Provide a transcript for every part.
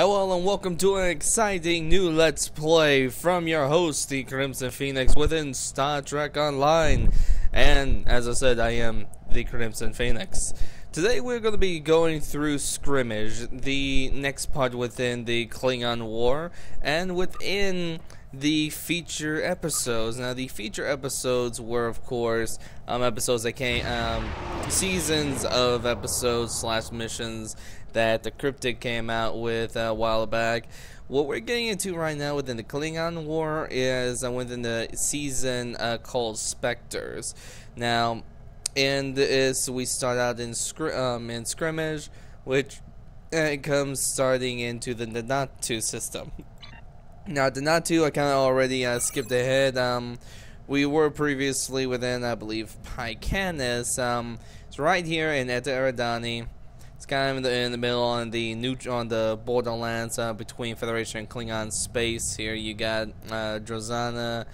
Hello and welcome to an exciting new Let's Play from your host, the Crimson Phoenix, within Star Trek Online. And as I said, I am the Crimson Phoenix. Today we're going to be going through Skrimish, the next part within the Klingon War, and within the feature episodes. Now the feature episodes were of course episodes that came, seasons of episodes slash missions that the Cryptic came out with a while back. What we're getting into right now within the Klingon War is within the season called Spectres. Now, in this, we start out in Skrimish, which comes starting into the Natu system. Now, the Natu, I kind of already skipped ahead. We were previously within, I believe, Pycanis. It's right here in Eta Eridani. It's kind of in the middle on the borderlands between Federation and Klingon space. Here you got Drozana,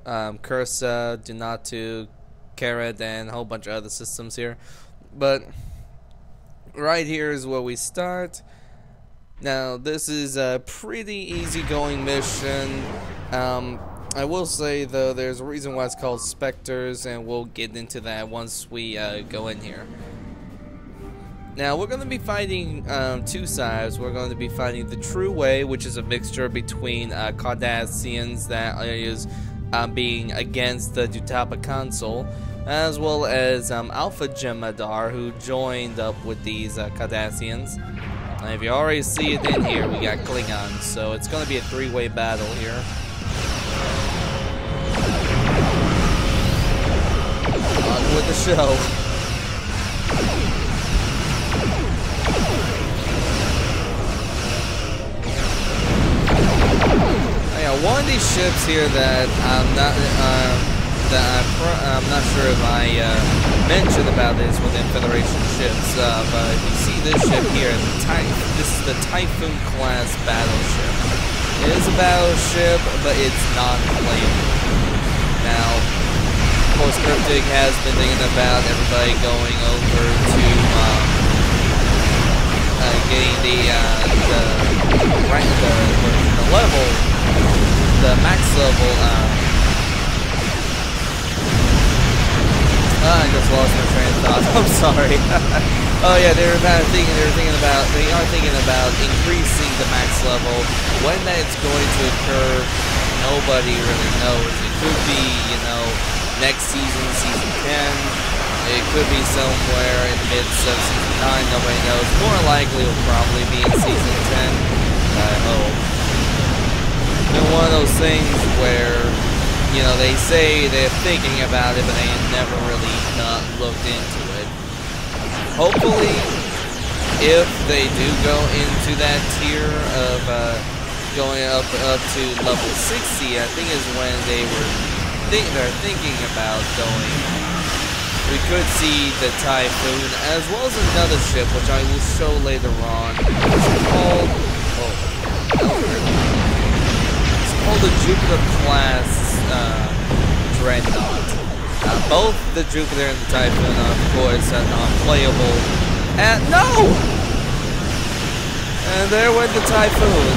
Kursa, Dunatu, Karat, and a whole bunch of other systems here. But right here is where we start. Now this is a pretty easygoing mission. I will say though, there's a reason why it's called Spectres, and we'll get into that once we go in here. Now, we're going to be fighting two sides. We're going to be fighting the True Way, which is a mixture between Cardassians that is being against the Dutapa Council, as well as Alpha Jemadar, who joined up with these Cardassians. And if you already see it in here, we got Klingons, so it's going to be a three-way battle here. On with the show. One of these ships here that I'm not sure if I mentioned about this within Federation ships, but if you see this ship here, this is the Typhoon class battleship. It is a battleship, but it's non-playable. Now, of course, Cryptic has been thinking about everybody going over to getting the level. The max level, I just lost my train of thought. I'm sorry. Oh yeah, they are thinking about increasing the max level. When that's going to occur, nobody really knows. It could be, you know, next season, season 10. It could be somewhere in the midst of season 9. Nobody knows. More likely, it will probably be in season 10. I hope. Been one of those things where, you know, they say they're thinking about it, but they never really looked into it. Hopefully, if they do go into that tier of going up to level 60, I think is when they're thinking about going. We could see the Typhoon as well as another ship, which I will show later on. It's called called the Jupiter class Dreadnought. Both the Jupiter and the Typhoon are, of course, non-playable. And no! And there went the Typhoon.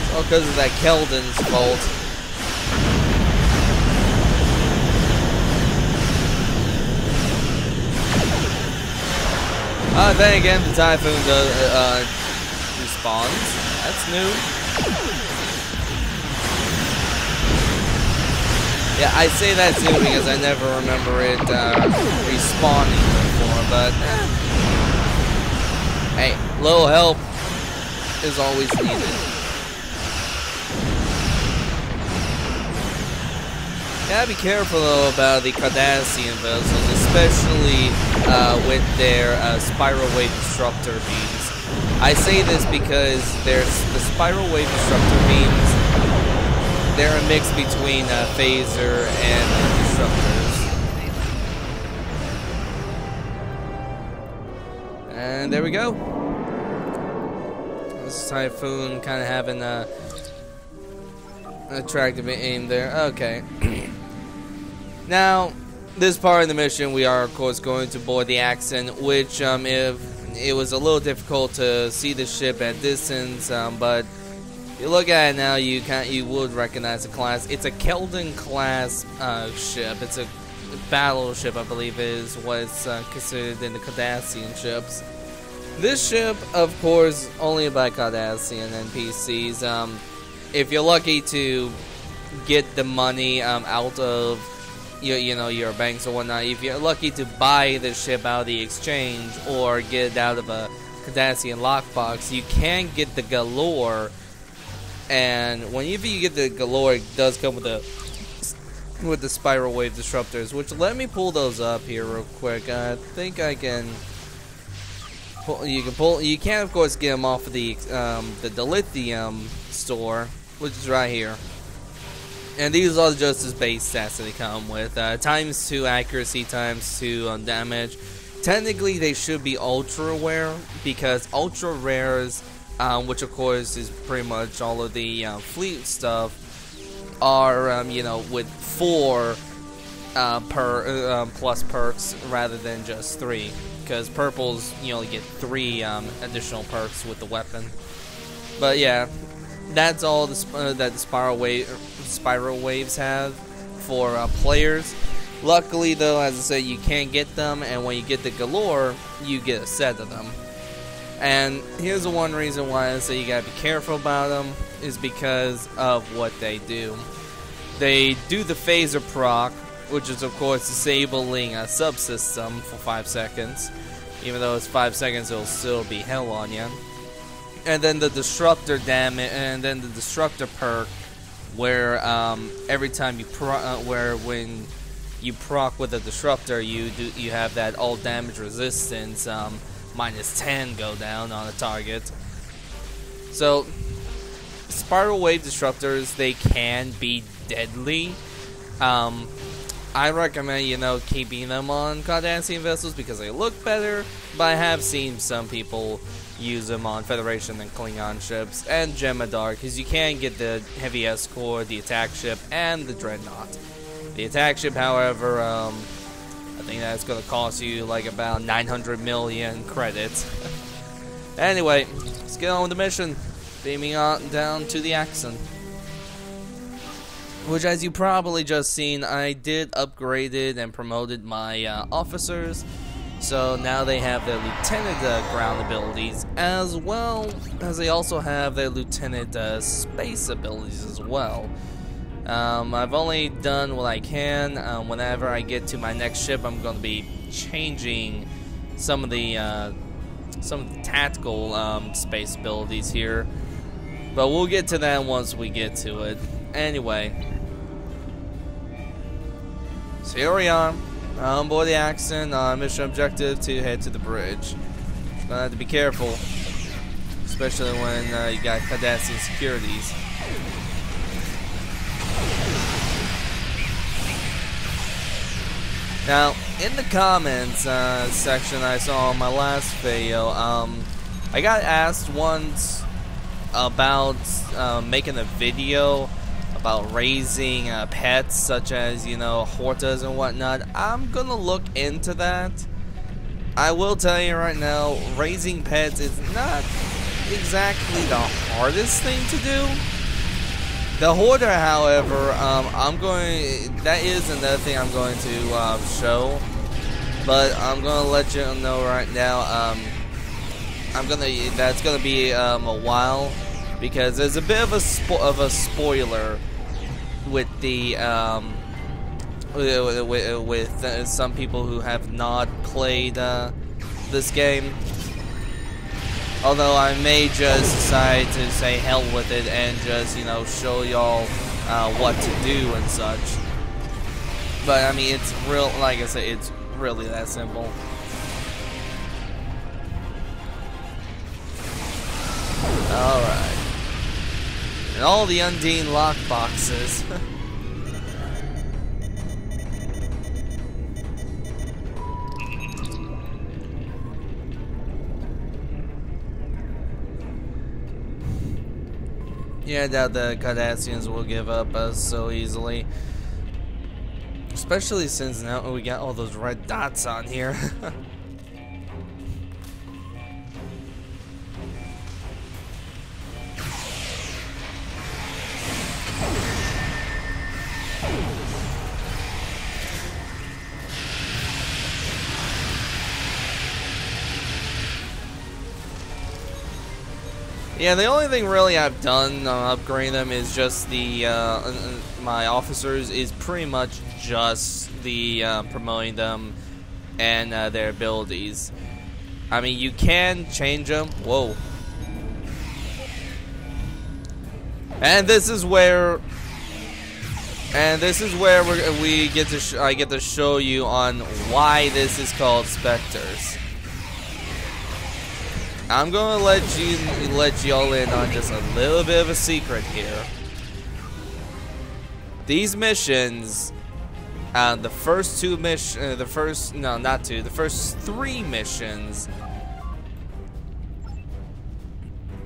It's all because of that Keldon's fault. Then again, the Typhoon respawns. That's new. Yeah, I say that's new because I never remember it respawning before, but hey, little help is always needed. Gotta be careful though about the Cardassian vessels, especially with their spiral wave disruptor beams. I say this because the spiral wave disruptor beams, they're a mix between phaser and disruptors. And there we go. This Typhoon kind of having a attractive aim there. Okay. Now, this part of the mission, we are of course going to board the Accent, which if it was a little difficult to see the ship at distance, but if you look at it now, you would recognize the class. It's a Keldon class ship. It's a battleship, I believe, is what it's considered in the Cardassian ships. This ship, of course, only by Cardassian NPCs. If you're lucky to get the money out of your banks or whatnot, if you're lucky to buy the ship out of the exchange or get it out of a Cardassian lockbox, you can get the Galore. And whenever you get the Galore, it does come with the spiral wave disruptors. Which, let me pull those up here real quick. I think I can. You can of course get them off of the Dilithium store, which is right here. And these are just as base stats that they come with. ×2 accuracy, ×2 damage. Technically, they should be ultra rare, because ultra rares, which of course is pretty much all of the fleet stuff, are with 4 plus perks rather than just 3. Because purples, you only get 3 additional perks with the weapon. But yeah, that's all that the spiral waves have for players. Luckily, though, as I said, you can get them, and when you get the Galore, you get a set of them. And here's the one reason why I say you gotta be careful about them, is because of what they do. They do the phaser proc, which is of course disabling a subsystem for 5 seconds. Even though it's 5 seconds, it'll still be hell on you. And then the disruptor damage, and then the disruptor perk, where every time you when you proc with a disruptor, you have that all damage resistance -10 go down on a target. So spiral wave disruptors, they can be deadly. I recommend, keeping them on Cardassian vessels because they look better, but I have seen some people use them on Federation and Klingon ships, and Jemadar, because you can get the heavy escort, the attack ship, and the Dreadnought. The attack ship, however, I think that's going to cost you like about 900 million credits. Anyway, let's get on with the mission. Beaming on down to the Accent. Which, as you probably just seen, I did upgraded and promoted my officers. So now they have their lieutenant ground abilities, as well as they also have their lieutenant space abilities as well. I've only done what I can. Whenever I get to my next ship, I'm going to be changing some of the tactical space abilities here. But we'll get to that once we get to it. Anyway, so here we are, on board the Accent. Mission objective to head to the bridge. Just gonna have to be careful, especially when you got Cardassian securities. Now, in the comments section I saw on my last video, I got asked once about making a video about raising pets such as, hortas and whatnot. I'm gonna look into that. I will tell you right now, raising pets is not exactly the hardest thing to do. The hoarder, however, that is another thing I'm going to show, but I'm gonna let you know right now. That's gonna be a while, because there's a bit of a spoiler with the with some people who have not played this game. Although I may just decide to say hell with it and just, show y'all what to do and such. But I mean, it's like I said, it's really that simple. Alright. And all the Undine lockboxes. Yeah, I doubt the Cardassians will give up so easily. Especially since now we got all those red dots on here. Yeah, the only thing really I've done on upgrading them is just the my officers is pretty much just the promoting them and their abilities. I mean, you can change them. Whoa. And this is where we get to I get to show you on why this is called Spectres. I'm gonna let y'all in on just a little bit of a secret here. These missions, the first three missions.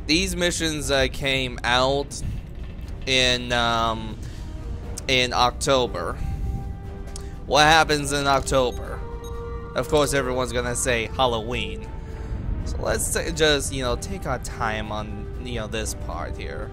These missions came out in October. What happens in October? Of course, everyone's gonna say Halloween. So let's just, take our time on, this part here.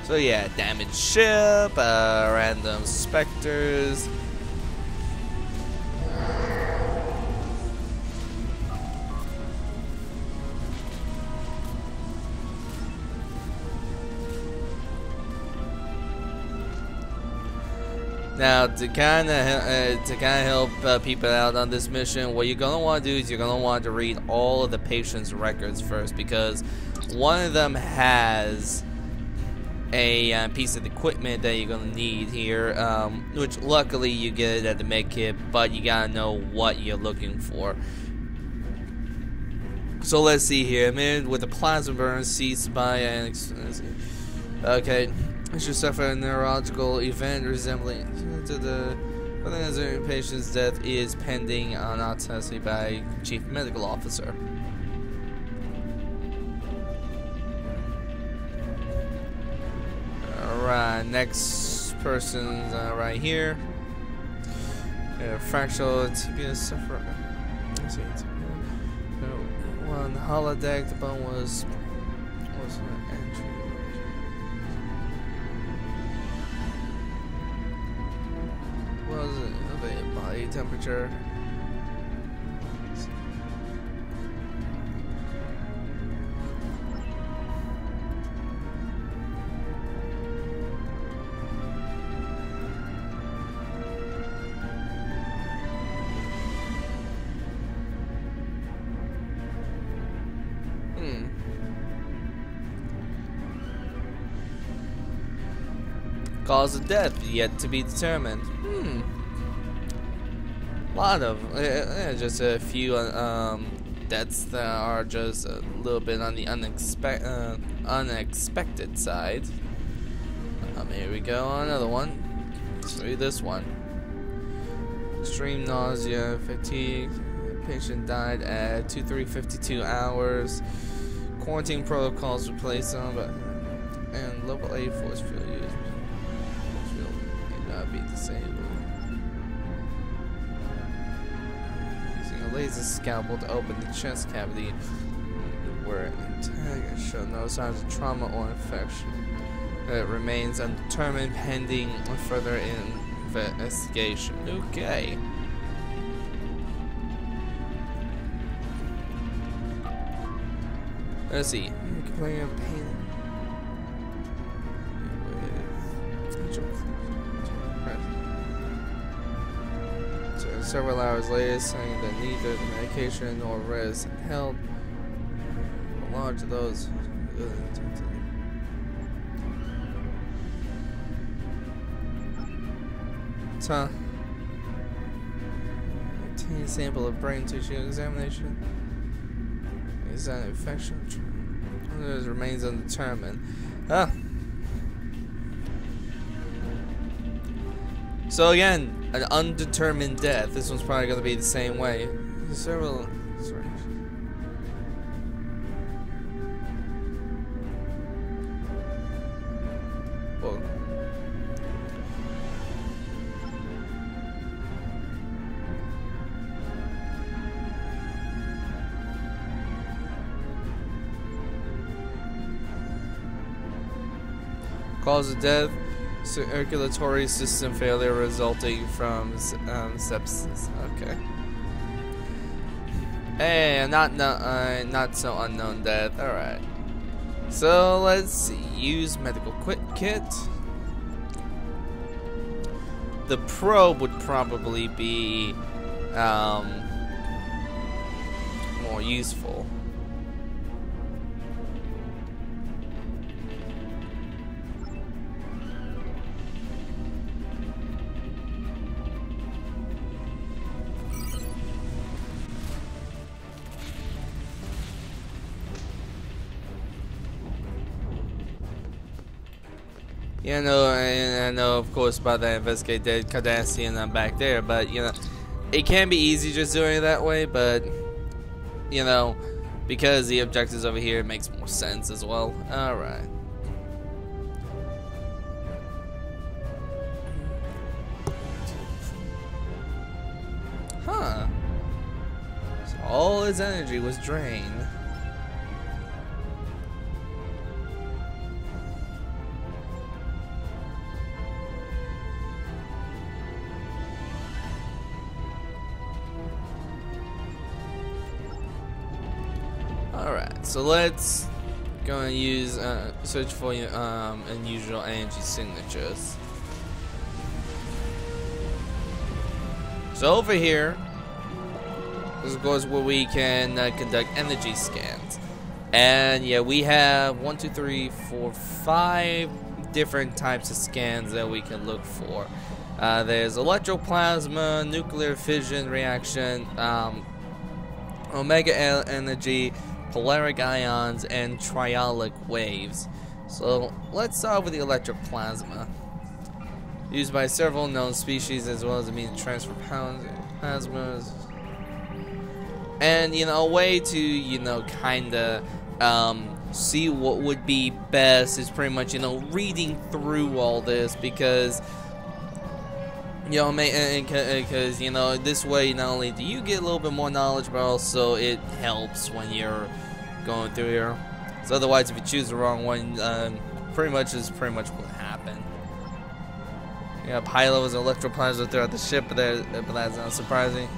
So yeah, damaged ship, random specters. Now, to kind of help people out on this mission, what you're gonna want to do is you're gonna want to read all of the patient's records first, because one of them has a piece of equipment that you're gonna need here, which luckily you get it at the med kit, but you gotta know what you're looking for. So let's see here. Man with a plasma burn ceased by an okay. I should suffer a neurological event resembling to the patient's death is pending on autopsy by Chief Medical Officer. Alright, next person's right here. Fractional tibia sufferer. Let's see. One holodeck, the bone was an entry. What was it? The body temperature. Cause of death yet to be determined. A lot of just a few deaths that are just a little bit on the unexpected side. Here we go, another one. Let's read this one. Extreme nausea, fatigue. Patient died at 23:52 hours. Quarantine protocols were placed on, and level A force field used. May not be disabled. Using a laser scalpel to open the chest cavity where antagonists show no signs of trauma or infection. It remains undetermined pending further investigation. Okay. Let's see. Complaining of pain. Several hours later, saying that neither the medication nor rest helped. A large of those. Huh. Obtain a sample of brain tissue examination. Is that an infection? Remains undetermined. Ah. So again, an undetermined death. This one's probably going to be the same way. Several. Sorry. Whoa. Cause of death: circulatory system failure resulting from sepsis. Okay. Hey, not so unknown death. All right. So let's see. Use medical kit. The probe would probably be more useful. Yeah, I know, of course, about that investigate dead Cardassian back there, but, you know, it can be easy just doing it that way, but, you know, because the objectives over here, it makes more sense as well. Alright. Huh. So all his energy was drained. Alright, so let's go and use search for unusual energy signatures. So over here, this goes where we can conduct energy scans, and yeah, we have 1, 2, 3, 4, 5 different types of scans that we can look for. There's electroplasma, nuclear fission reaction, omega energy, polaric ions, and triolic waves. So let's start with the electroplasma. Used by several known species as well as the means to transfer plasmas. And, you know, a way to, you know, kinda see what would be best is pretty much, you know, reading through all this, because, you know, because, you know, this way not only do you get a little bit more knowledge, but also it helps when you're going through here. So otherwise, if you choose the wrong one, pretty much what happened. Yeah, high levels of electroplasma throughout the ship, but that's not surprising.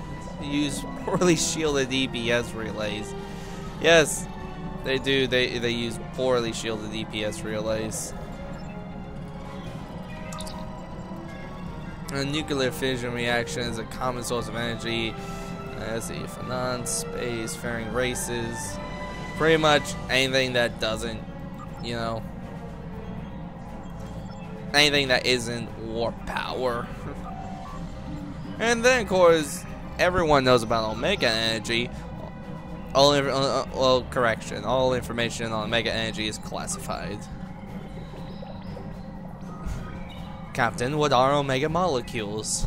Use poorly shielded EPS relays. Yes, they do. They use poorly shielded EPS relays. A nuclear fission reaction is a common source of energy. Let's see, for non-space-faring races, pretty much anything that doesn't, you know, anything that isn't warp power. And then, of course, everyone knows about omega energy. All information on omega energy is classified. Captain, what are omega molecules?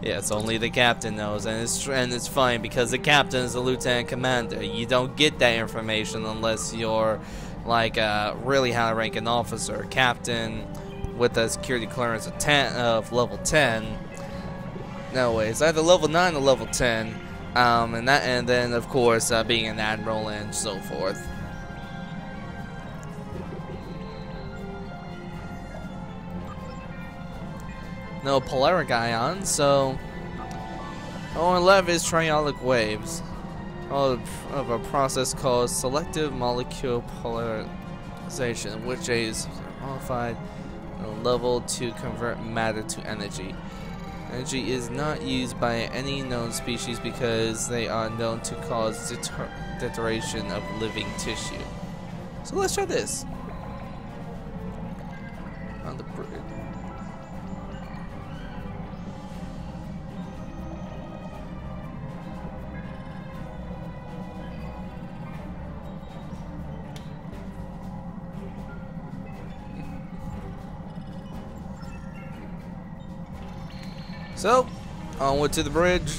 Yes, only the captain knows, and it's fine because the captain is the lieutenant commander. You don't get that information unless you're like really high-ranking officer, captain with a security clearance of level 10. No way, it's either level 9 or level 10, and then of course being an admiral and so forth. No polaric ions, so on left is triolic waves of a process called selective molecule polarization, which is modified level to convert matter to energy. Energy is not used by any known species because they are known to cause deterioration of living tissue. So let's try this. On the bridge. So, onward to the bridge.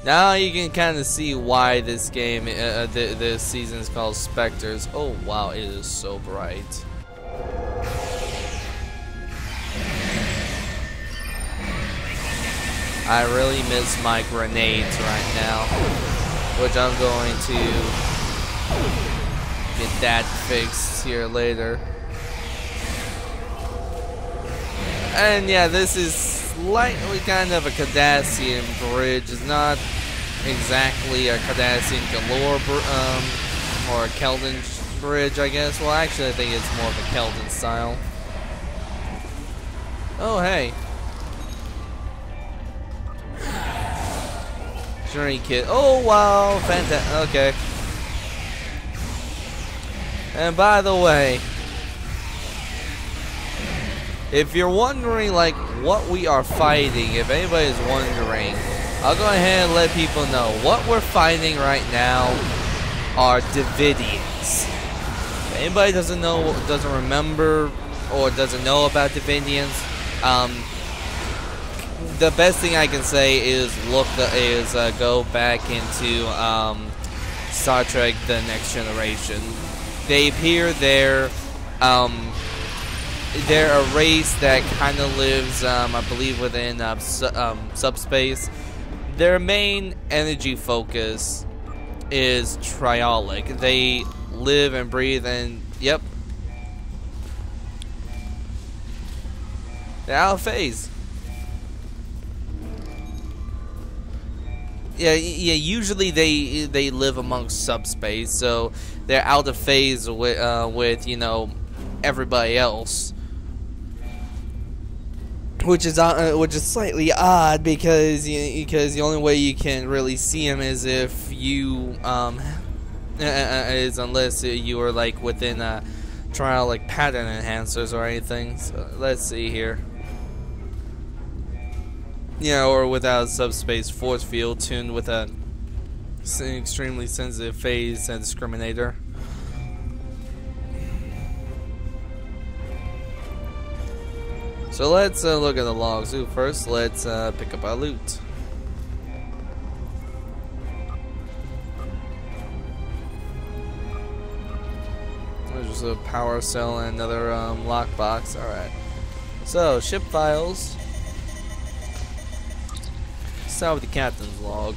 Now you can kind of see why this game, this season is called Spectres. Oh wow, it is so bright. I really miss my grenades right now, which I'm going to get that fixed here later. And yeah, this is slightly kind of a Cardassian bridge. It's not exactly a Cardassian galore or a Keldon bridge, I guess. Well, actually, I think it's more of a Keldon style. Oh, hey. Journey kit. Oh, wow. Fantastic. Okay. And by the way, if you're wondering, like, what we are fighting, if anybody's wondering, I'll go ahead and let people know. What we're fighting right now are Davidians. If anybody doesn't know, doesn't remember, or doesn't know about Davidians, the best thing I can say is go back into Star Trek: The Next Generation. They appear there. They're a race that kind of lives, I believe, within subspace. Their main energy focus is triolic. They live and breathe and, yep. They're out of phase. Yeah, usually they live amongst subspace, so they're out of phase with you know, everybody else. Which is slightly odd because the only way you can really see him is if you is unless you are like within a trial like pattern enhancers or anything. So let's see here. Yeah, or without a subspace force field tuned with a extremely sensitive phase and discriminator. So let's look at the logs. Ooh, first, let's pick up our loot. There's just a power cell and another lockbox. Alright. So, ship files. Start with the captain's log.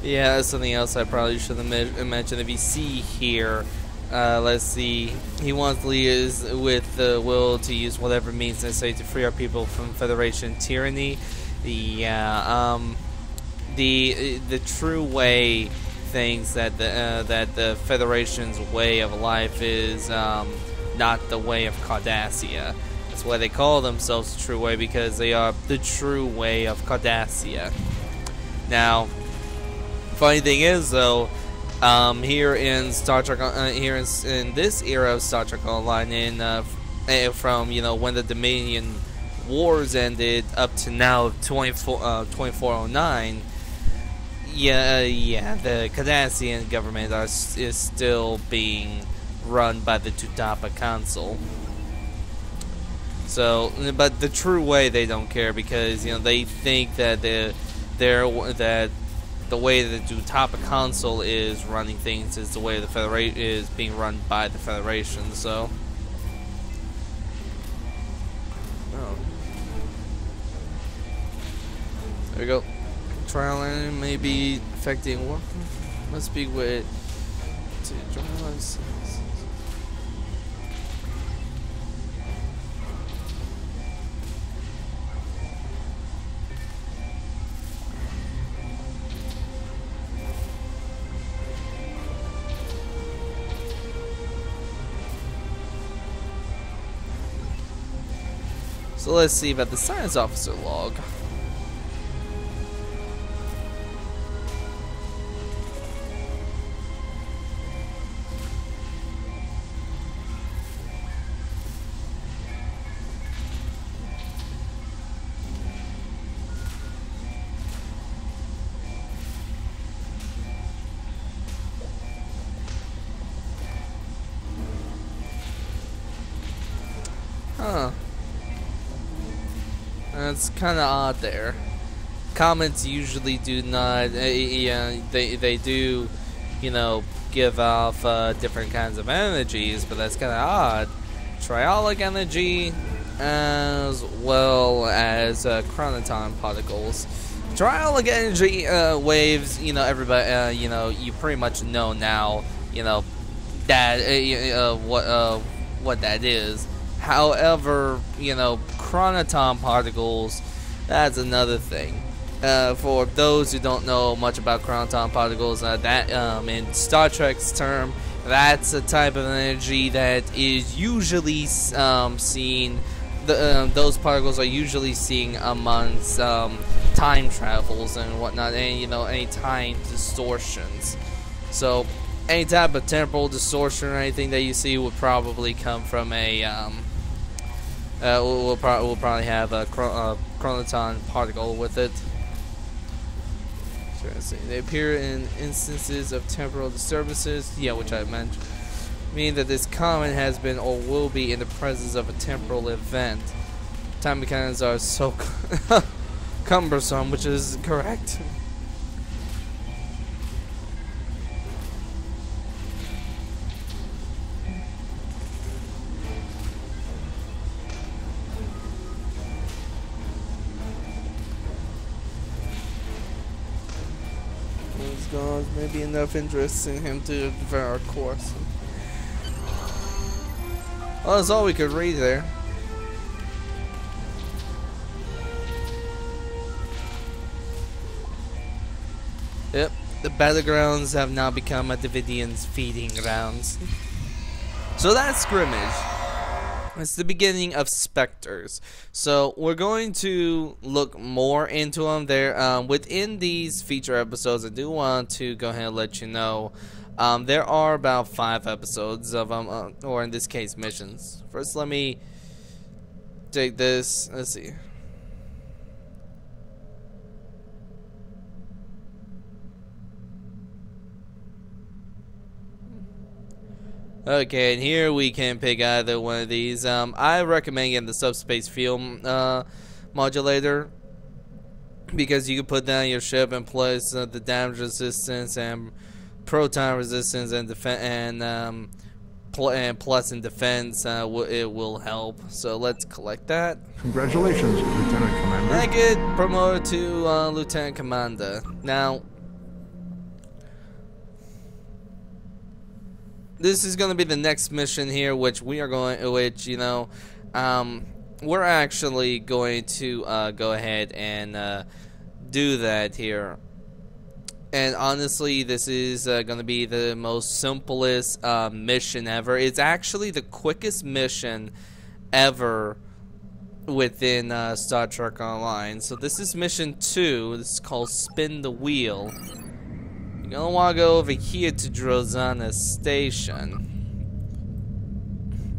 Yeah, that's something else I probably should have mentioned. If you see here, let's see, he wants to lead with the will to use whatever means necessary to free our people from Federation tyranny. The true way thinks that the Federation's way of life is not the way of Cardassia. That's why they call themselves the true way, because they are the true way of Cardassia. Now, funny thing is, though, here in Star Trek, in this era of Star Trek Online, from when the Dominion Wars ended up to now 2409, the Cardassian government is still being run by the Tutapa Council. So, but the true way, they don't care, because they think that the way the Tutapa Council is running things is the way the Federation is being run by the Federation. So, there we go. Trial and maybe affecting what must be with So let's see about the science officer log. Huh. That's kind of odd there. Comments usually do not, yeah, they do, you know, give off different kinds of energies, but that's kind of odd. Triolic energy as well as chronoton particles. Triolic energy waves, you know, everybody, you know, you pretty much know now, you know, that what that is. However, you know, chronoton particles, that's another thing. For those who don't know much about chronoton particles, that in Star Trek's term, that's a type of energy that is usually seen. Those particles are usually seen amongst time travels and whatnot, and you know, any time distortions. So any type of temporal distortion or anything that you see would probably come from a we'll probably have a chronoton particle with it. So let's see. They appear in instances of temporal disturbances, yeah, which I mentioned, meaning that this comment has been or will be in the presence of a temporal event. Time mechanics are so cumbersome, which is correct. Maybe enough interest in him to devour our course. Well, that's all we could read there. Yep, the battlegrounds have now become a Davidian's feeding grounds. So that's Skrimish. It's the beginning of Spectres. So we're going to look more into them there. Within these feature episodes, I do want to go ahead and let you know there are about 5 episodes of them, or in this case, missions. First, let me take this. Let's see. Okay, and here we can pick either one of these. I recommend getting the subspace field modulator, because you can put down your ship and plus the damage resistance and proton resistance and defense and plus in defense. It will help. So let's collect that. Congratulations, Lieutenant Commander. I get promoted to Lieutenant Commander. Now, this is going to be the next mission here, which we are going, you know, we're actually going to go ahead and do that here. And honestly, this is going to be the most simplest mission ever. It's actually the quickest mission ever within Star Trek Online. So this is mission 2. This is called Spin the Wheel. You're gonna want to go over here to Drozana Station.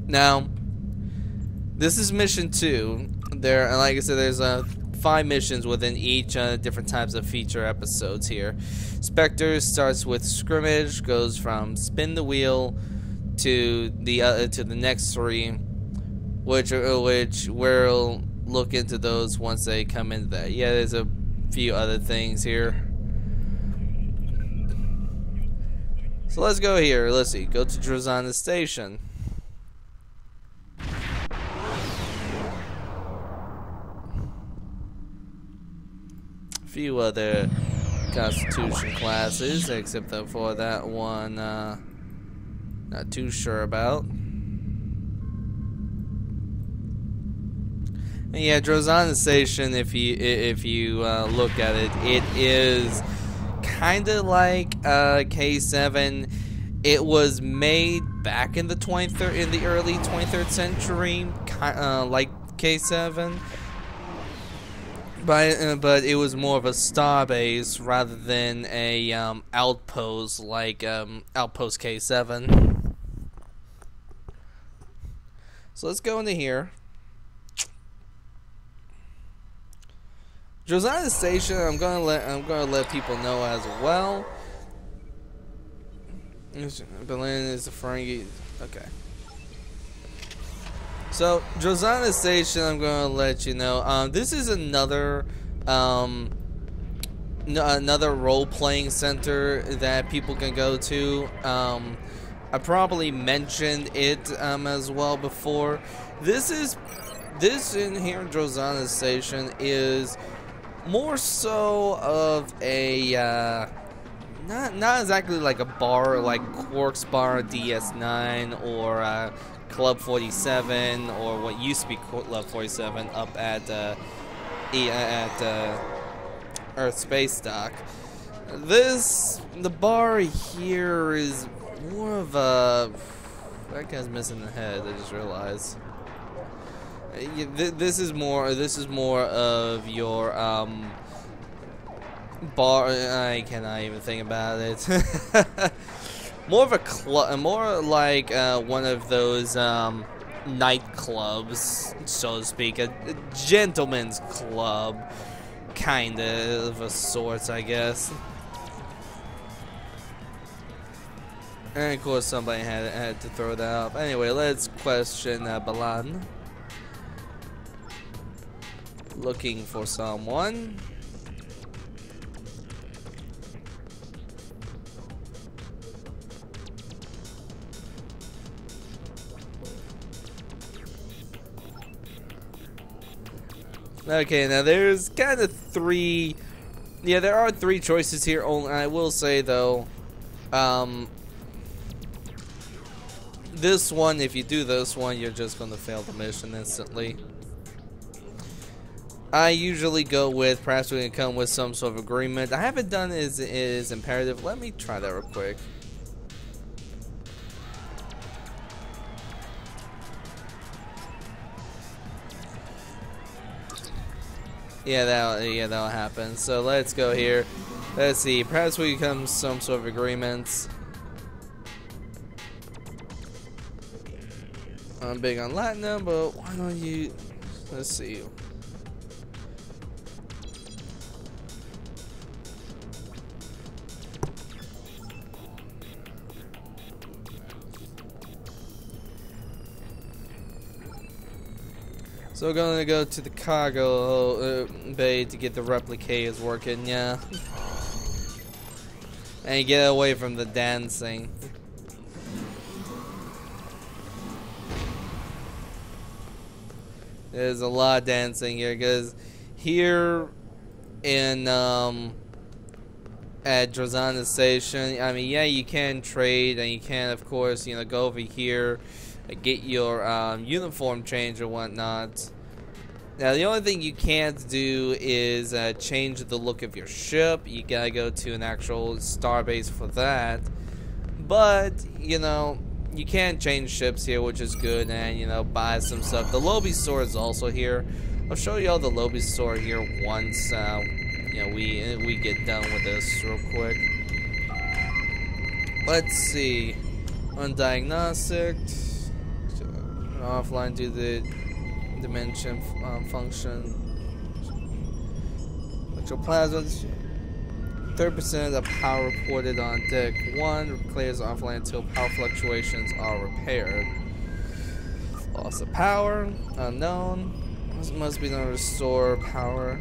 Now, this is mission 2. There, like I said, there's 5 missions within each different types of feature episodes here. Spectre starts with Skrimish, goes from Spin the Wheel to the next 3, which we'll look into those once they come into that. Yeah, there's a few other things here. So let's go here. Let's see. Go to Drozana Station. A few other Constitution classes, except for that one, not too sure about. And yeah, Drozana Station. If you look at it, it is kind of like K7. It was made back in the early 23rd century, like K7, but it was more of a star base rather than a outpost like Outpost K7. So let's go into here. Josiah Station, I'm gonna let people know as well. Berlin is the Ferengi. Okay. So Josiah Station, I'm gonna let you know. This is another another role-playing center that people can go to. I probably mentioned it as well before. This in here, Josiah Station, is more so of a not exactly like a bar like Quark's Bar, DS9, or Club 47, or what used to be Club 47 up at Earth Space Dock. The bar here is more of a... That guy's missing the head, I just realized. This is more of your bar. I cannot even think about it. More of a club, more like one of those nightclubs, so to speak, a gentleman's club, kind of a sort, I guess. And of course, somebody had to throw that up. Anyway, let's question Balan. Looking for someone. Okay, now there's kind of three. Yeah, there are three choices here. Only I will say though, this one, if you do this one, you're just gonna fail the mission instantly. I usually go with perhaps we can come with some sort of agreement. I haven't done is imperative. Let me try that real quick. Yeah, that'll happen. So let's go here. Let's see. Perhaps we come some sort of agreements. I'm big on Latinum, but why don't you? Let's see. So we're gonna go to the cargo bay to get the replicators working, yeah. And get away from the dancing. There's a lot of dancing here, because here in at Drozana Station, I mean, yeah, you can trade, and you can, of course, you know, go over here, get your uniform change or whatnot. Now, the only thing you can't do is change the look of your ship. You gotta go to an actual starbase for that. But, you know, you can change ships here, which is good, and, you know, buy some stuff. The Lobby store is also here. I'll show you all the Lobby store here once, you know, we get done with this real quick. Let's see. On diagnostic, offline, do the dimension function. Electroplasma. 30% of power reported on deck 1 clears offline until power fluctuations are repaired. Loss of power, unknown. Must be done to restore power.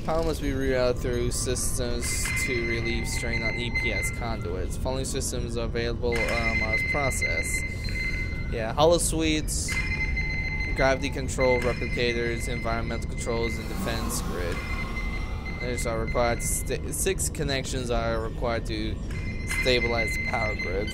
Power must be rerouted through systems to relieve strain on EPS conduits. Following systems are available as process. Yeah, holosuites, gravity control, replicators, environmental controls, and defense grid. These are required. 6 connections are required to stabilize the power grid.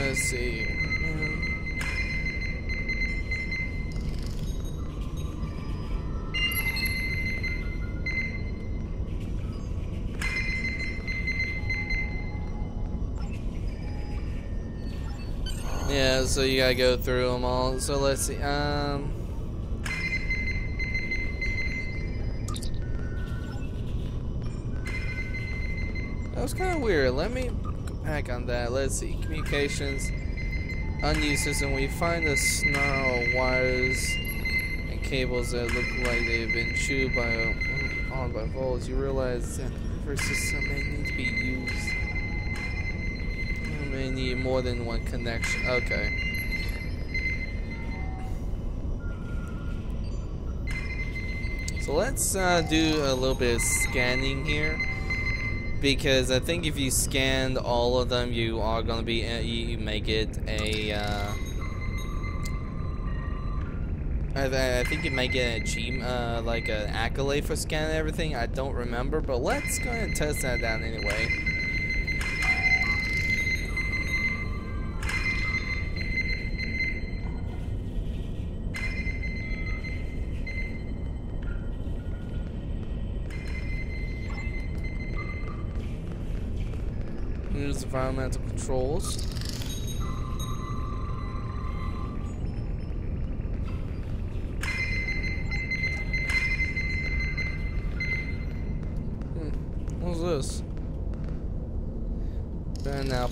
let's see. Yeah, so you gotta go through them all. So let's see. That was kind of weird. Let me go back on that. Let's see. Communications. Unused system. We find a snarl of wires and cables that look like they've been chewed by volts. You realize that the system may need to be used. You may need more than one connection. Okay. So let's do a little bit of scanning here. Because I think if you scanned all of them, you are gonna be you may get a. I think you may get an achievement, like an accolade for scanning everything. I don't remember, but let's go ahead and test that out anyway. Use environmental controls. What's this? And now,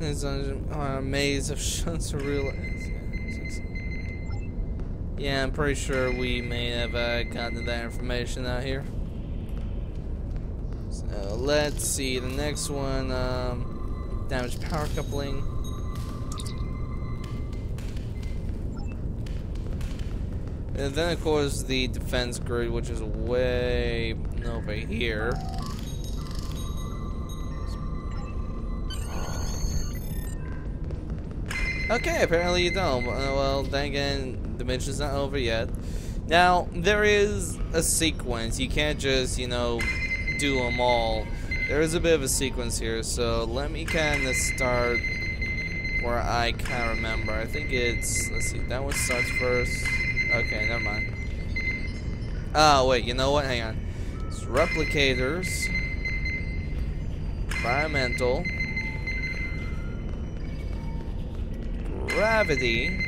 it's a maze of shunts to realize. Yeah, I'm pretty sure we may have gotten that information out here. Let's see, the next one, damaged power coupling. And then of course the defense grid, which is way over here. Okay, apparently you don't. Well, then again, the mission's not over yet. Now, there is a sequence. You can't just, you know, do them all. There is a bit of a sequence here, so let me kind of start where I can't remember. I think it's, let's see, that one starts first. Okay, never mind. Oh, wait, you know what? Hang on. It's replicators, environmental, gravity.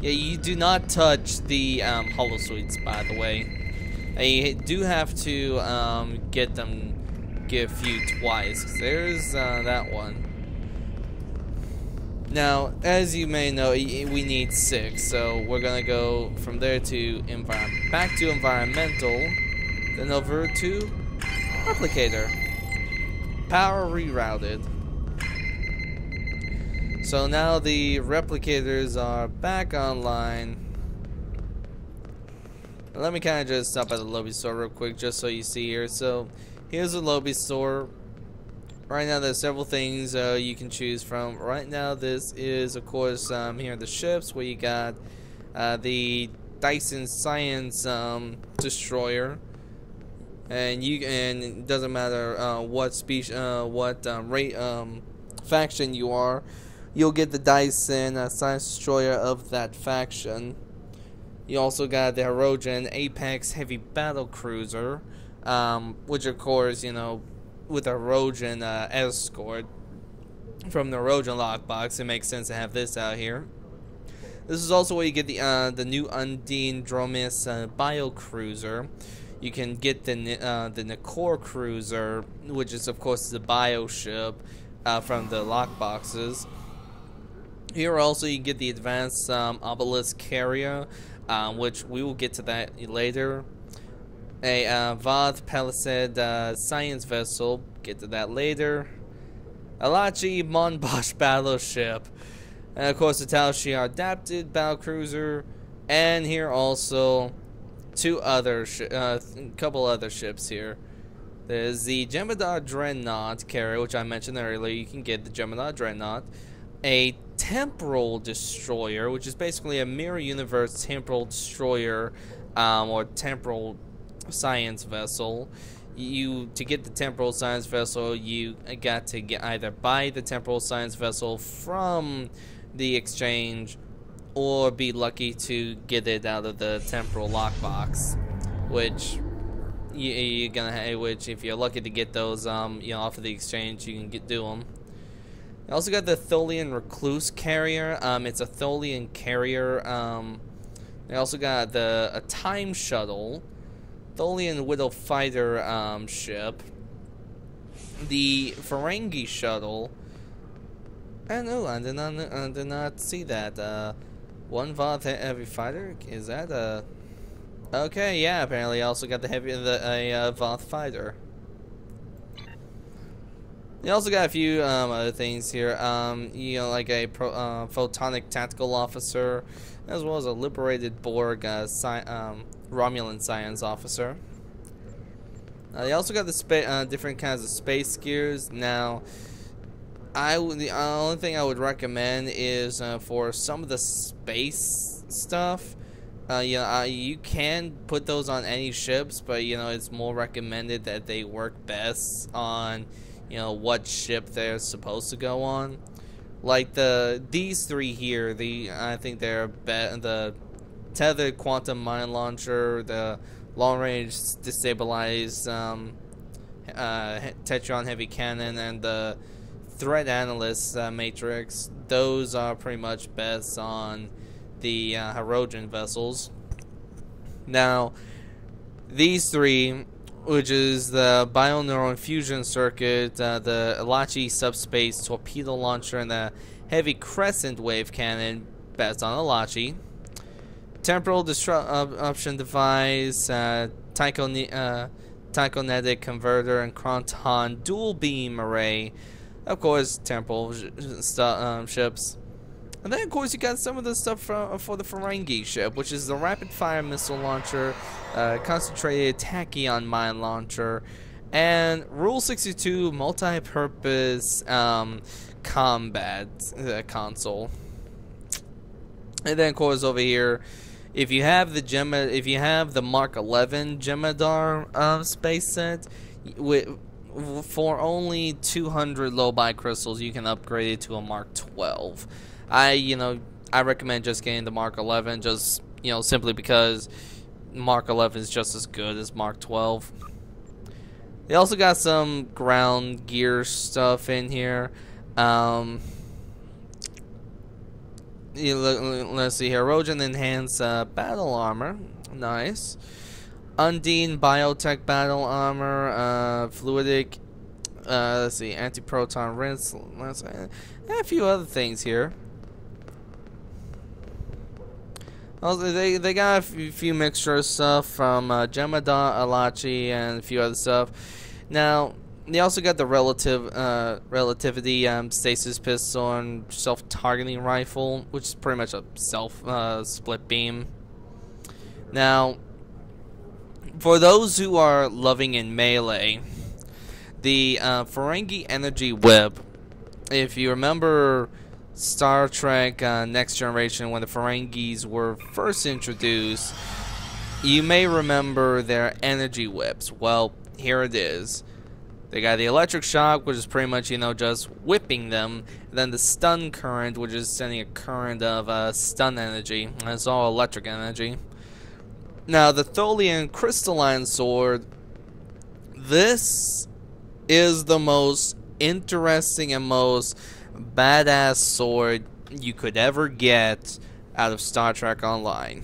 Yeah, you do not touch the holosuites, by the way. You do have to get a few twice. There's that one. Now, as you may know, we need 6, so we're gonna go from there to back to environmental, then over to replicator. Power rerouted. So now the replicators are back online. Let me kind of just stop at the lobby store real quick, just so you see here. So, here's the lobby store. Right now, there's several things you can choose from. Right now, this is, of course, here are the ships, where you got the Dyson Science Destroyer, and it doesn't matter what species, faction you are, you'll get the Dyson Science Destroyer of that faction. You also got the Hirogen Apex Heavy Battle Cruiser, which of course, you know, with a Hirogen escort from the Hirogen lockbox, it makes sense to have this out here. This is also where you get the new Undine Dromis Bio Cruiser. You can get the Nakor Cruiser, which is of course the bio ship from the lockboxes. Here also you get the advanced Obelisk Carrier, which we will get to that later. A Voth Palisade Science Vessel, get to that later. Alachi Monbosh Battleship, and of course the Tal Shiar Adapted Battle Cruiser, and here also couple other ships here. There's the Gemini Dreadnought carrier, which I mentioned earlier. You can get the Gemini Dreadnought. A Temporal Destroyer, which is basically a mirror universe temporal destroyer, or temporal science vessel. To get the temporal science vessel, you got to either buy the temporal science vessel from the exchange, or be lucky to get it out of the temporal lockbox, which you're gonna have. Which, if you're lucky to get those, off of the exchange, you can do them. You also got the Tholian Recluse carrier. It's a Tholian carrier. They also got a time shuttle, Tholian Widow fighter ship, the Ferengi shuttle. And I did not see that. One Voth heavy fighter. Is that a? Okay, yeah. Apparently, also got a Voth fighter. You also got a few other things here. Like a photonic tactical officer, as well as a liberated Borg Romulan science officer. They also got the different kinds of space gears. Now, the only thing I would recommend is for some of the space stuff. You can put those on any ships, but it's more recommended that they work best on what ship they're supposed to go on. Like these three here, I think they're the tethered quantum mine launcher, the long range destabilized Tetron heavy cannon, and the threat analyst matrix. Those are pretty much best on the Herodian vessels. Now, these three, which is the bioneural fusion circuit, the Alachi subspace torpedo launcher, and the heavy crescent wave cannon, best on Alachi. Temporal disruption device, Tychonetic converter, and Cronton dual beam array. Of course, temporal ships. And then, of course, you got some of the stuff for the Ferengi ship, which is the rapid-fire missile launcher, concentrated tachyon mine launcher, and Rule 62 multi-purpose combat console. And then, of course, over here, if you have the Mark 11 Jemadar space set, for only 200 low-buy crystals, you can upgrade it to a Mark 12. I recommend just getting the Mark 11, just simply because Mark 11 is just as good as Mark 12. They also got some ground gear stuff in here. Let's see here. Herodian enhanced battle armor, nice. Undine biotech battle armor, fluidic. Let's see, anti-proton rinse. And a few other things here. Also, they got a few mixture of stuff from Jemadar, Alachi, and a few other stuff. Now, they also got the relativity stasis pistol and self-targeting rifle, which is pretty much a split beam. Now, for those who are loving in melee, the Ferengi energy whip. If you remember Star Trek Next Generation, when the Ferengis were first introduced, you may remember their energy whips. Well, here it is. They got the electric shock, which is pretty much, just whipping them. And then the stun current, which is sending a current of stun energy. And it's all electric energy. Now, the Tholian crystalline sword. This is the most interesting and most badass sword you could ever get out of Star Trek Online.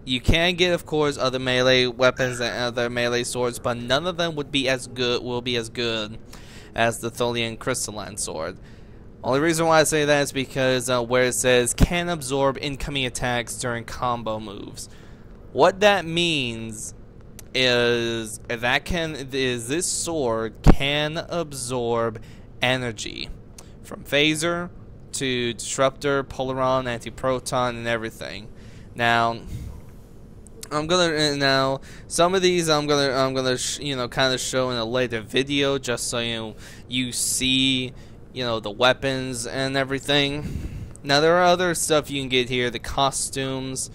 You can get, of course, other melee weapons and other melee swords, but none of them will be as good as the Tholian crystalline sword. Only reason why I say that is because where it says can absorb incoming attacks during combo moves. What that means is this sword can absorb energy from phaser to disruptor, polaron, anti-proton, and everything. Now, some of these I'm gonna kind of show in a later video, just so you see the weapons and everything. Now, there are other stuff you can get here, the costumes,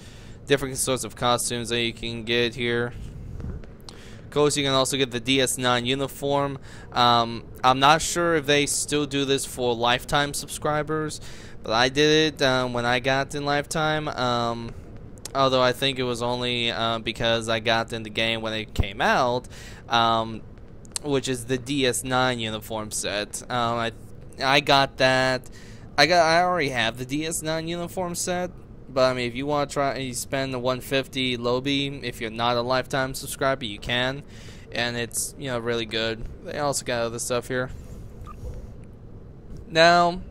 different sorts of costumes that you can get here. Of course, you can also get the DS9 uniform. I'm not sure if they still do this for lifetime subscribers, but I did it when I got in lifetime. Although I think it was only because I got in the game when it came out, which is the DS9 uniform set. I got that. I already have the DS9 uniform set. But I mean, if you want to try, you spend the 150 lobby. If you're not a lifetime subscriber, you can, and it's, you know, really good. They also got other stuff here. Now,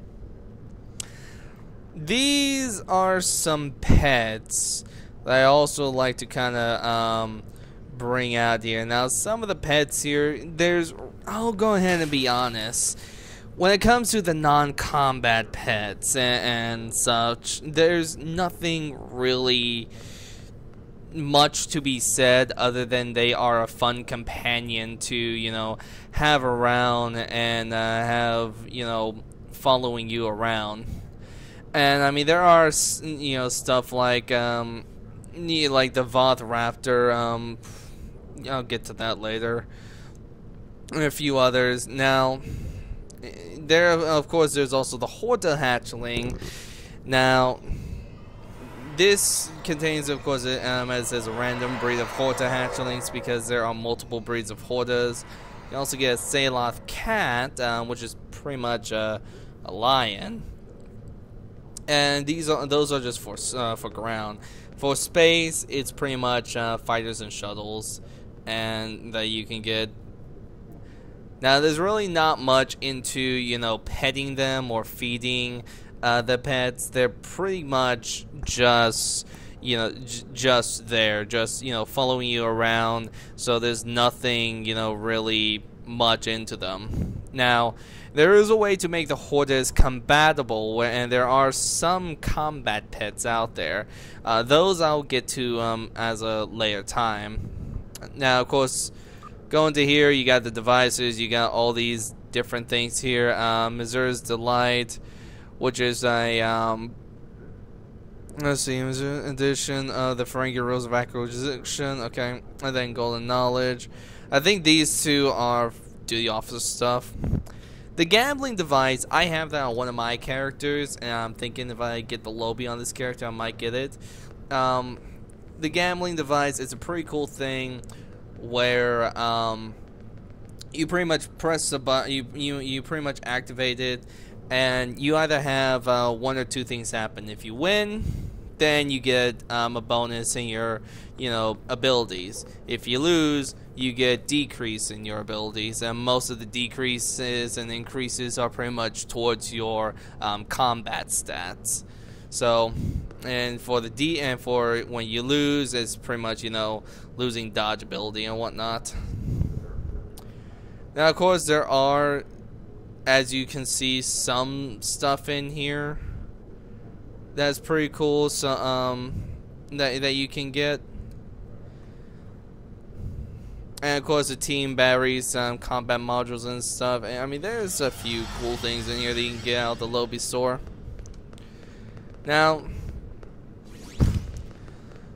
these are some pets that I also like to kind of bring out here. Now, some of the pets here, I'll go ahead and be honest. When it comes to the non-combat pets and such, there's nothing really much to be said other than they are a fun companion to, you know, have around and have, you know, following you around. And I mean, there are, you know, stuff like the Voth Raptor. I'll get to that later. And a few others. Now, there, of course, there's also the Horta hatchling. Now, this contains, of course, as it says, a random breed of Horta hatchlings because there are multiple breeds of Hortas. You also get a Saloth cat, which is pretty much a lion. And those are just for ground. For space, it's pretty much fighters and shuttles, and that you can get. Now, there's really not much into, you know, petting them or feeding the pets. They're pretty much just, you know, just there, just, you know, following you around. So there's nothing, you know, really much into them. Now, there is a way to make the Hortas compatible, and there are some combat pets out there. Those I'll get to as a later time. Now, of course, going to here, you got the devices, you got all these different things here. Missouri's Delight, which is a, let's see, Missouri edition of the Ferengi Rules of Acquisition, okay, and then Golden Knowledge. I think these two are duty officer stuff. The gambling device, I have that on one of my characters, and I'm thinking if I get the lobby on this character, I might get it. The gambling device is a pretty cool thing where you pretty much press the button, you pretty much activate it, and you either have one or two things happen. If you win, then you get a bonus in your, you know, abilities. If you lose, you get decrease in your abilities, and most of the decreases and increases are pretty much towards your combat stats. So, and for when you lose, it's pretty much, you know, losing dodge ability and whatnot. Now, of course, there are, as you can see, some stuff in here that's pretty cool. So, that you can get. And of course, the team batteries, combat modules and stuff. And, I mean, there's a few cool things in here that you can get out of the lobby store. Now,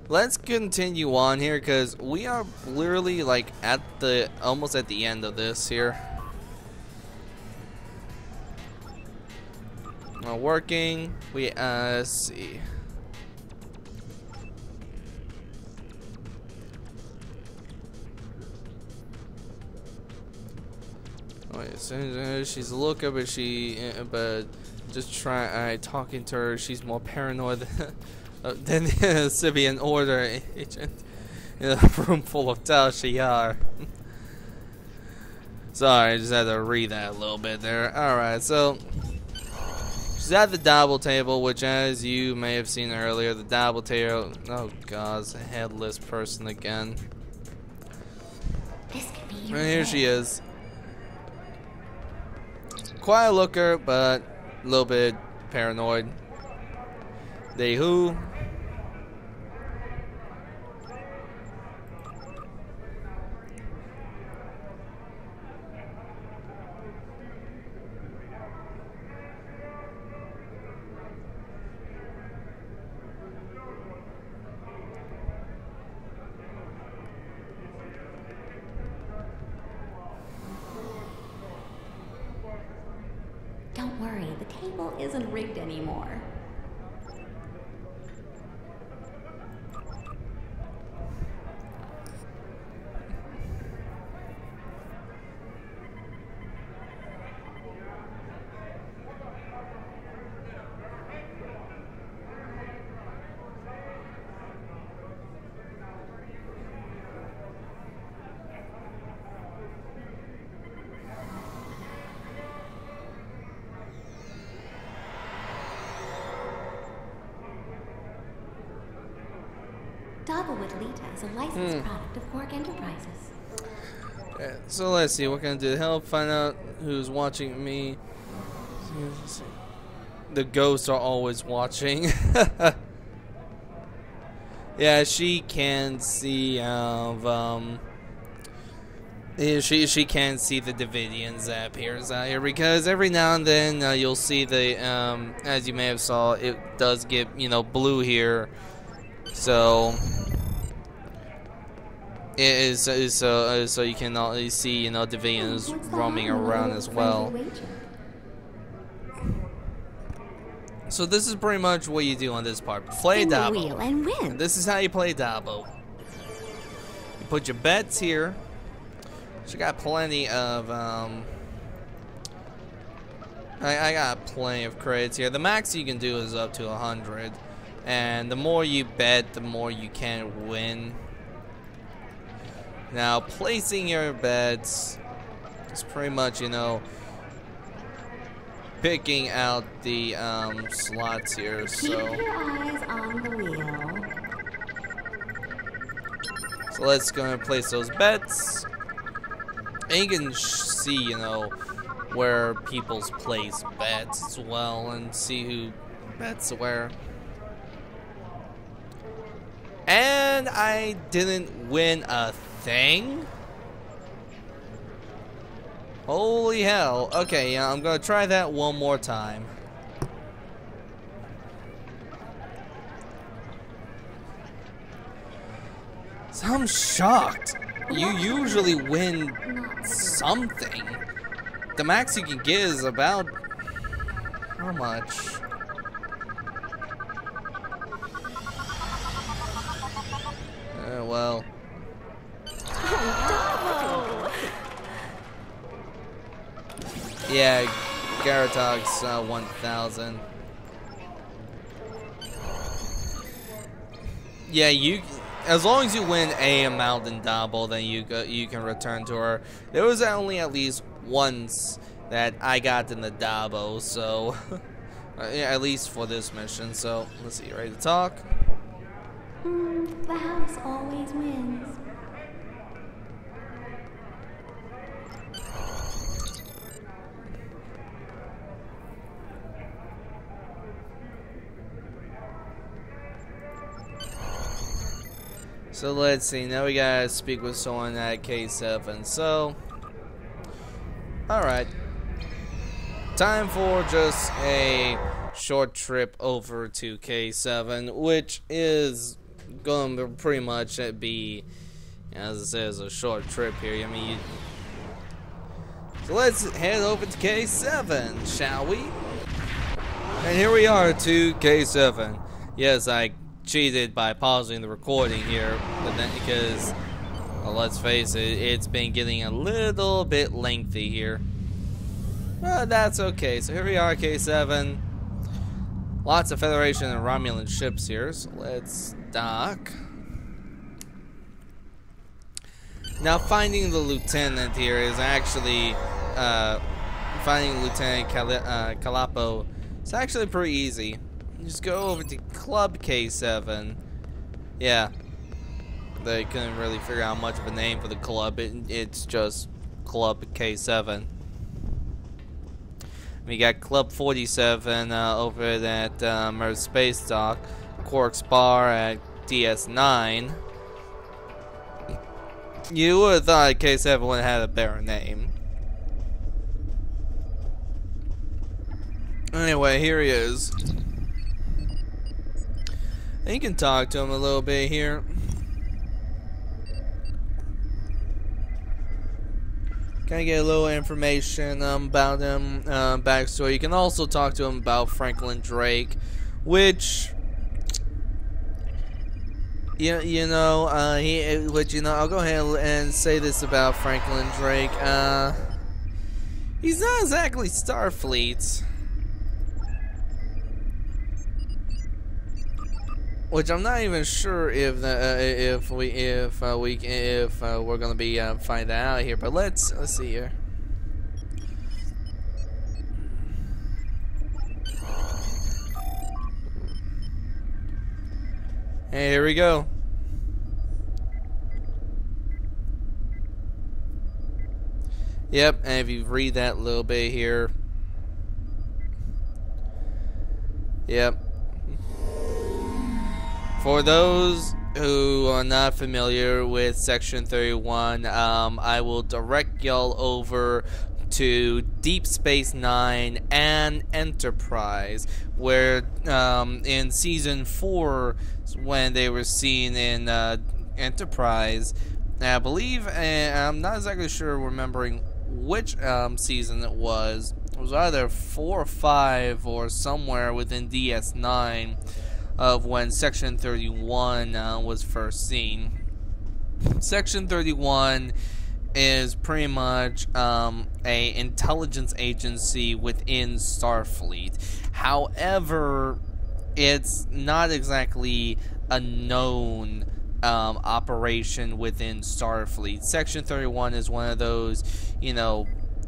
let's continue on here because we are literally like almost at the end of this here. Working. Let's see. Wait, she's a looker, but just talking to her, she's more paranoid than a civilian order agent in a room full of Tal Shiar. Sorry, I just had to read that a little bit there. Alright, so she's at the dabble table, which, as you may have seen earlier, the dabble table. Oh god, it's a headless person again. And here she is. Quite a looker, but a little bit paranoid. They who? table isn't rigged anymore. Dabo with Lita is a licensed product of Quark Enterprises. So let's see, what can I do to help find out who's watching me? The ghosts are always watching. Yeah, she can see she can see the Davidians that appears out here, because every now and then you'll see the as you may have saw, it does get, you know, blue here. So it is so you can see, you know, Davidians roaming around as well. So this is pretty much what you do on this part. Play Dabo. And win. This is how you play Dabo. You put your bets here. She got plenty of I got plenty of credits here. The max you can do is up to 100, and the more you bet, the more you can win. Now, placing your bets is pretty much, you know, picking out the slots here. So keep your eyes on the wheel. So let's go and place those bets. And you can see, you know, where people's place bets as well, and see who bets where. And I didn't win a thing? Holy hell. Okay, yeah, I'm gonna try that one more time. So I'm shocked. You usually win something. The max you can get is about how much? Well. Yeah, Garatog's 1,000. Yeah, you. As long as you win a amount in Dabo, then you can return to her. There was only at least once that I got in the Dabo, so yeah, at least for this mission. So let's see, ready to talk? The house always wins. So let's see, now we gotta speak with someone at K7. So, alright. Time for just a short trip over to K7, which is going to pretty much be, as it says, a short trip here. I mean, so let's head over to K7, shall we? And here we are to K7. Yes, I cheated by pausing the recording here, but then because, well, let's face it, it's been getting a little bit lengthy here. But that's okay. So here we are, K7. Lots of Federation and Romulan ships here, so let's dock. Now finding the lieutenant here is actually finding Lieutenant Calapo. It's actually pretty easy. Just go over to Club K7. Yeah, they couldn't really figure out much of a name for the club. It's just Club K7. We got Club 47 over at Mer Space Dock, Quark's Bar at DS9. You would have thought K7 would have had a better name. Anyway, here he is. And you can talk to him a little bit here. kind of get a little information about him, backstory. You can also talk to him about Franklin Drake, which, I'll go ahead and say this about Franklin Drake. He's not exactly Starfleet. Which I'm not even sure if we're gonna be finding out here, but let's see here. Hey, here we go. Yep, and if you read that little bit here, yep. For those who are not familiar with Section 31, I will direct y'all over to Deep Space Nine and Enterprise, where in Season 4, when they were seen in Enterprise, I believe, and I'm not exactly sure remembering which season it was either 4 or 5 or somewhere within DS9, of when Section 31 was first seen. Section 31 is pretty much a intelligence agency within Starfleet. However, it's not exactly a known operation within Starfleet. Section 31 is one of those,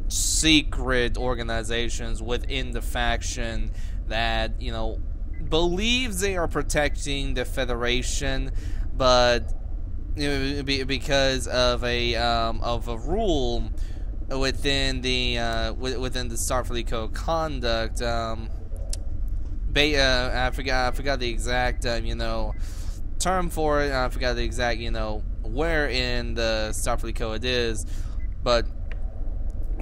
secret organizations within the faction that, believes they are protecting the Federation, but because of a rule within the Starfleet Code of Conduct, I forgot the exact term for it. I forgot the exact where in the Starfleet Code it is, but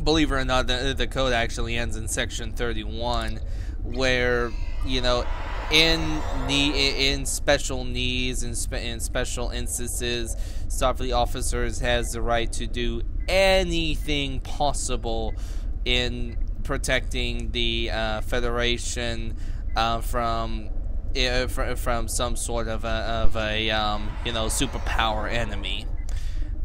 believe it or not, the code actually ends in Section 31, where in special needs, in special instances, Starfleet officers has the right to do anything possible in protecting the Federation from some sort of a superpower enemy.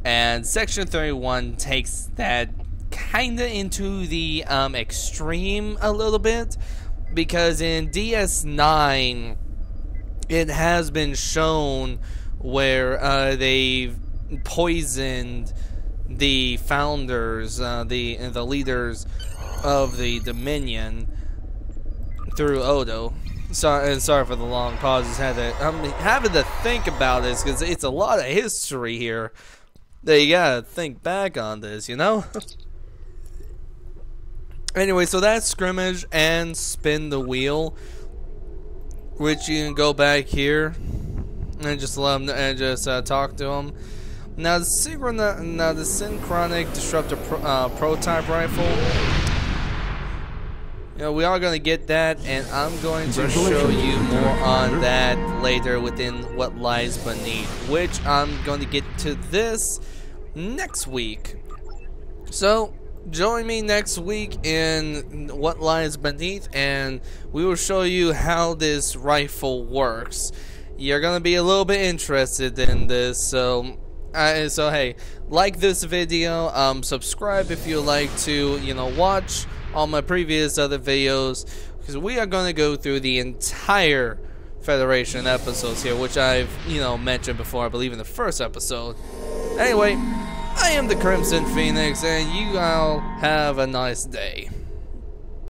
And Section 31 takes that kinda into the extreme a little bit, because in DS9 it has been shown where they've poisoned the founders, the leaders of the Dominion through Odo. Sorry for the long pauses. I'm having to think about this because it's a lot of history here that you gotta think back on this, Anyway, so that's Skrimish and Spin the Wheel, which you can go back here and just let them and just talk to them. Now the synchronic disruptor prototype rifle. We are going to get that, and I'm going to show you more on that later within What Lies Beneath, which I'm going to get to this next week. So join me next week in What Lies Beneath, and we will show you how this rifle works. You're gonna be a little bit interested in this, so hey, like this video, subscribe if you like to, watch all my previous other videos, because we are gonna go through the entire Federation episodes here, which I've, mentioned before, I believe in the first episode. Anyway, I am the Crimson Phoenix, and you all have a nice day.